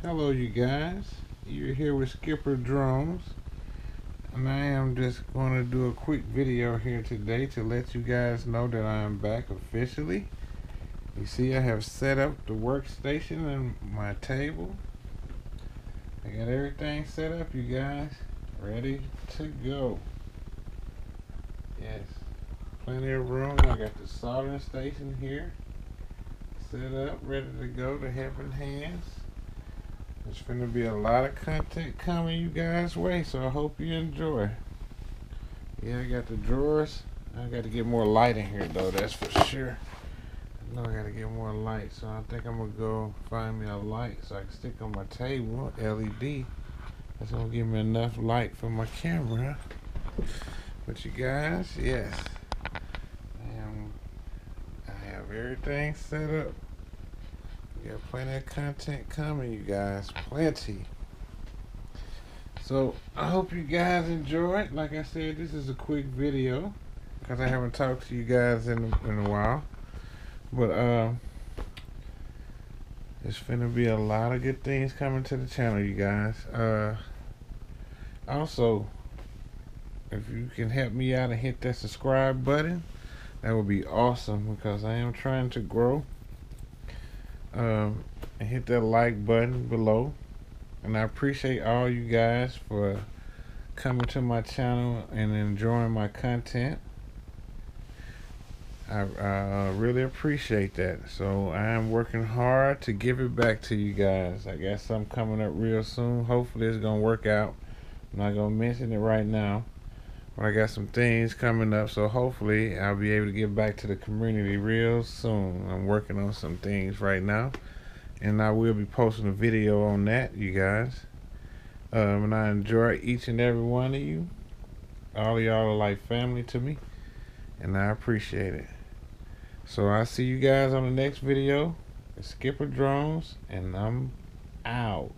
Hello you guys, you're here with Skipper Drones, and I am just going to do a quick video here today to let you guys know that I am back officially. You see, I have set up the workstation and my table. I got everything set up, you guys, ready to go. Yes, plenty of room. I got the soldering station here set up, ready to go, the helping hands. There's going to be a lot of content coming you guys' way, so I hope you enjoy. Yeah, I got the drawers. I got to get more light in here though, that's for sure. I know I got to get more light, so I think I'm going to go find me a light so I can stick on my table, LED. That's going to give me enough light for my camera. But you guys, yes, I have everything set up. We got plenty of content coming, you guys, plenty. So I hope you guys enjoy it. Like I said, this is a quick video because I haven't talked to you guys in a while. But there's finna be a lot of good things coming to the channel, you guys. Also, if you can help me out and hit that subscribe button, that would be awesome because I am trying to grow. And hit that like button below, and I appreciate all you guys for coming to my channel and enjoying my content. I really appreciate that. So I am working hard to give it back to you guys. I got something coming up real soon. Hopefully it's gonna work out. I'm not gonna mention it right now, but I got some things coming up, so hopefully I'll be able to get back to the community real soon. I'm working on some things right now, and I will be posting a video on that, you guys. And I enjoy each and every one of you. All of y'all are like family to me, and I appreciate it. So I'll see you guys on the next video. It's Skipper Drones, and I'm out.